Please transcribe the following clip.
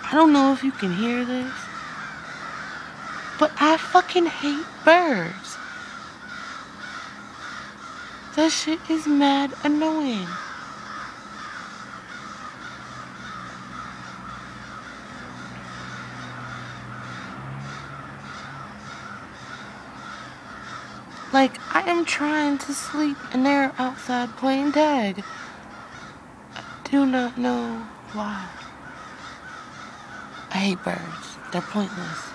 I don't know if you can hear this, but I fucking hate birds. That shit is mad annoying. Like, I am trying to sleep and they're outside playing tag. I do not know why. I hate birds. They're pointless.